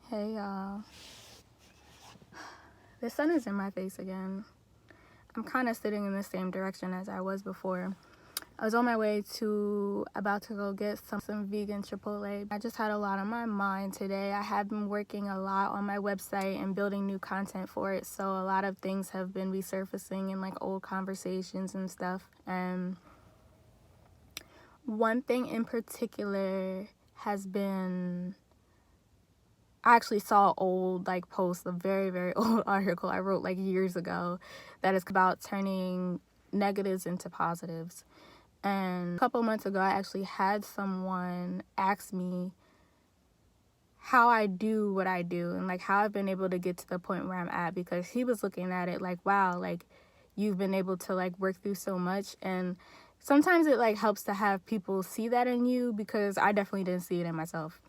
Hey y'all, the sun is in my face again. I'm kind of sitting in the same direction as I was before. I was on my way about to go get some vegan Chipotle. I just had a lot on my mind today. I have been working a lot on my website and building new content for it, so a lot of things have been resurfacing in like old conversations and stuff. And one thing in particular has been, I actually saw an old post, a very, very old article I wrote years ago that is about turning negatives into positives. And a couple months ago, I actually had someone ask me how I do what I do and how I've been able to get to the point where I'm at, because he was looking at it wow, you've been able to work through so much. And sometimes it helps to have people see that in you, because I definitely didn't see it in myself.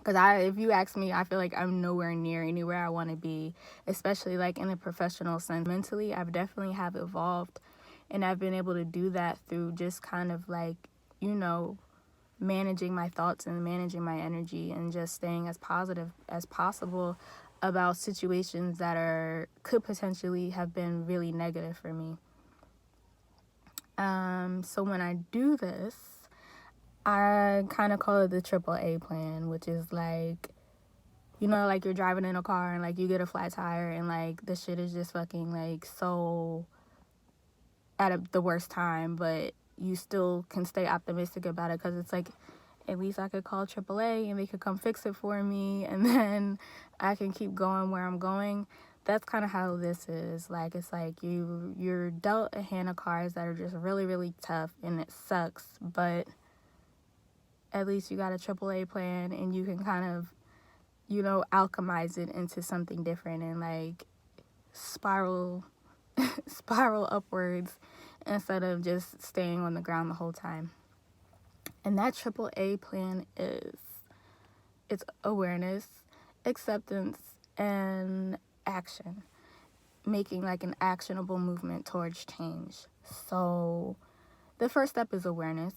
Because if you ask me, I feel like I'm nowhere near anywhere I want to be, especially in a professional sense. Mentally, I've definitely have evolved, and I've been able to do that through just kind of managing my thoughts and managing my energy and just staying as positive as possible about situations that could potentially have been really negative for me. So when I do this, I kind of call it the AAA plan, which is you're driving in a car and you get a flat tire and the shit is just fucking so at the worst time, but you still can stay optimistic about it, because it's at least I could call AAA and they could come fix it for me, and then I can keep going where I'm going. That's kind of how this is. It's you're dealt a hand of cards that are just really, really tough, and it sucks, but at least you got a AAA plan, and you can kind of, alchemize it into something different and spiral upwards instead of just staying on the ground the whole time. And that AAA plan it's awareness, acceptance, and action. Making an actionable movement towards change. So the first step is awareness.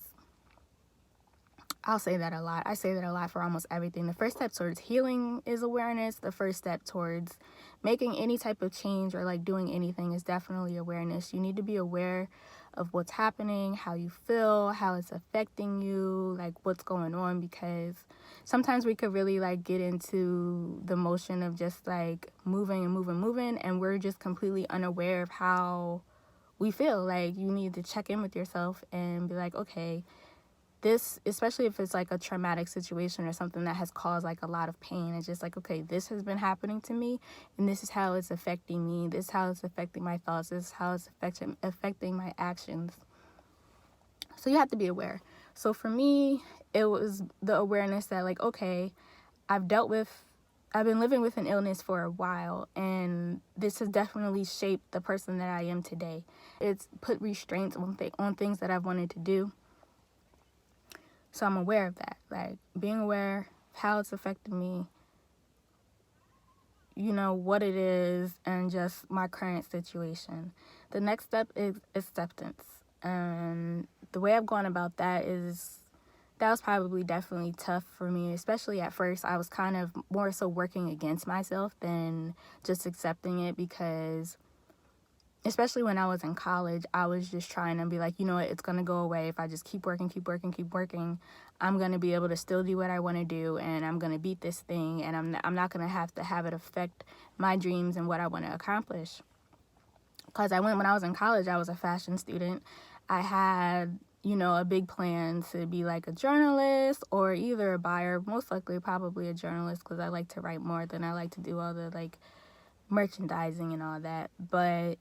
I'll say that a lot. I say that a lot for almost everything. The first step towards healing is awareness. The first step towards making any type of change or doing anything is definitely awareness. You need to be aware of what's happening, how you feel, how it's affecting you, what's going on, because sometimes we could really get into the motion of just moving and moving, and we're just completely unaware of how we feel. You need to check in with yourself and be okay, this, especially if it's a traumatic situation or something that has caused a lot of pain, it's just okay, this has been happening to me, and this is how it's affecting me, this is how it's affecting my thoughts, this is how it's affecting my actions. So you have to be aware. So for me, it was the awareness that okay, I've been living with an illness for a while, and this has definitely shaped the person that I am today. It's put restraints on things that I've wanted to do. So I'm aware of that, being aware of how it's affected me, what it is, and just my current situation. The next step is acceptance. And the way I've gone about that was probably definitely tough for me, especially at first. I was kind of more so working against myself than just accepting it, because especially when I was in college, I was just trying to be it's going to go away. If I just keep working, I'm going to be able to still do what I want to do, and I'm going to beat this thing, and I'm not going to have it affect my dreams and what I want to accomplish. Because when I was in college, I was a fashion student. I had, a big plan to be a journalist or either a buyer, most likely probably a journalist, because I like to write more than I like to do all the merchandising and all that. But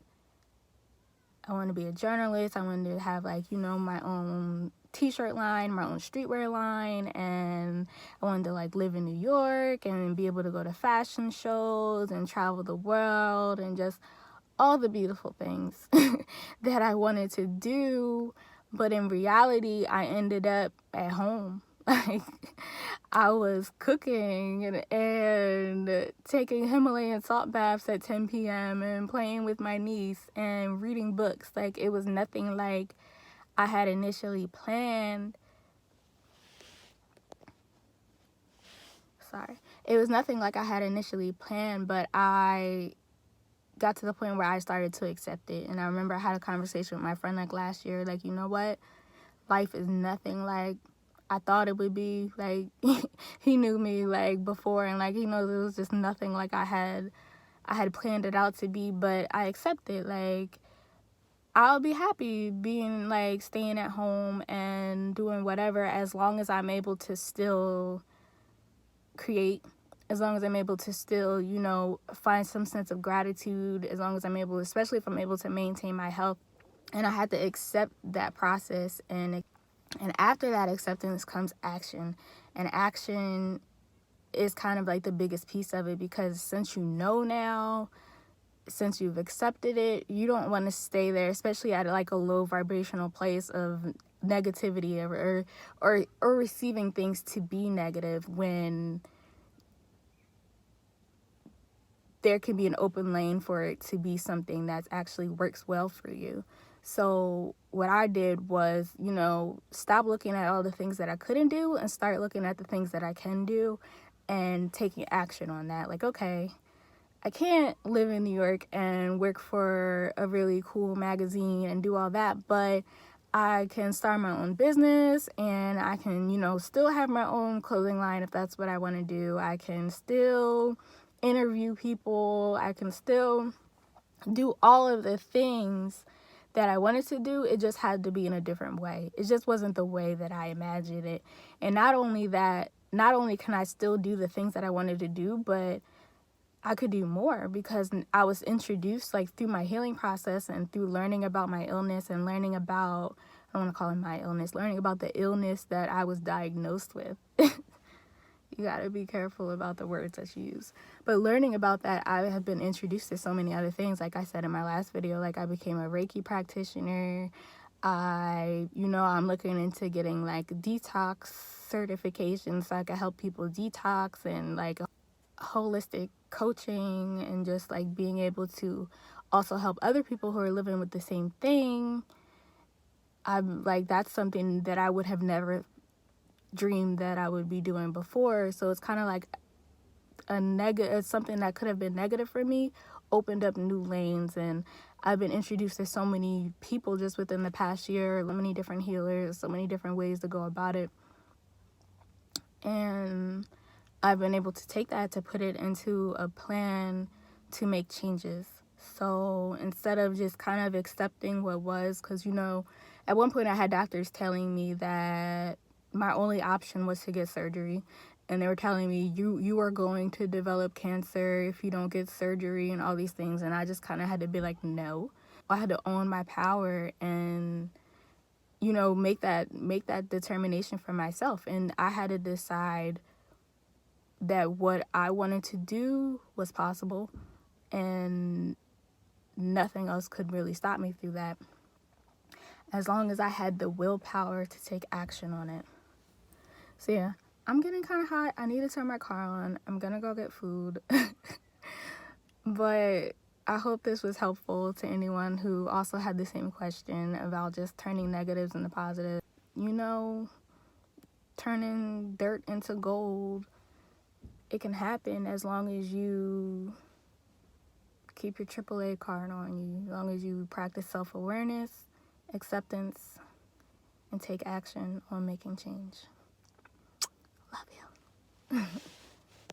I wanted to be a journalist. I wanted to have my own t-shirt line, my own streetwear line, and I wanted to live in New York and be able to go to fashion shows and travel the world and just all the beautiful things that I wanted to do. But in reality, I ended up at home. I was cooking and taking Himalayan salt baths at 10 p.m. and playing with my niece and reading books. It was nothing like I had initially planned. sorry. It was nothing like I had initially planned, but I got to the point where I started to accept it. And I remember I had a conversation with my friend like last year, like, you know what? Life is nothing like I thought it would be. Like, he knew me like before, and like he knows it was just nothing like I had planned it out to be, but I accept it. Like, I'll be happy being like staying at home and doing whatever, as long as I'm able to still create, as long as I'm able to still, you know, find some sense of gratitude, as long as I'm able, especially if I'm able to maintain my health. And I had to accept that process, and after that acceptance comes action. And action is kind of like the biggest piece of it, because since you know now, since you've accepted it, you don't want to stay there, especially at like a low vibrational place of negativity or receiving things to be negative, when there can be an open lane for it to be something that actually works well for you. So what I did was, you know, stop looking at all the things that I couldn't do and start looking at the things that I can do and taking action on that. Like, okay, I can't live in New York and work for a really cool magazine and do all that, but I can start my own business, and I can, you know, still have my own clothing line if that's what I want to do. I can still interview people. I can still do all of the things that I wanted to do. It just had to be in a different way. It just wasn't the way that I imagined it. And not only can I still do the things that I wanted to do, but I could do more, because I was introduced, like, through my healing process and through learning about my illness and learning about, I don't want to call it my illness, learning about the illness that I was diagnosed with. You got to be careful about the words that you use. But learning about that, I have been introduced to so many other things. Like I said in my last video, like I became a Reiki practitioner. I'm looking into getting like detox certifications so I can help people detox, and like holistic coaching, and just like being able to also help other people who are living with the same thing. I'm like, that's something that I would have never dreamed that I would be doing before. So it's kind of like something that could have been negative for me opened up new lanes, and I've been introduced to so many people just within the past year, so many different healers, so many different ways to go about it. And I've been able to take that to put it into a plan to make changes. So instead of just kind of accepting what was, because, you know, at one point I had doctors telling me that my only option was to get surgery. And they were telling me, you are going to develop cancer if you don't get surgery and all these things. And I just kind of had to be like, no. I had to own my power and, you know, make that determination for myself. And I had to decide that what I wanted to do was possible, and nothing else could really stop me through that, as long as I had the willpower to take action on it. So yeah, I'm getting kind of hot. I need to turn my car on. I'm gonna go get food. But I hope this was helpful to anyone who also had the same question about just turning negatives into positive. You know, turning dirt into gold. It can happen as long as you keep your AAA card on you, as long as you practice self-awareness, acceptance, and take action on making change. Love you.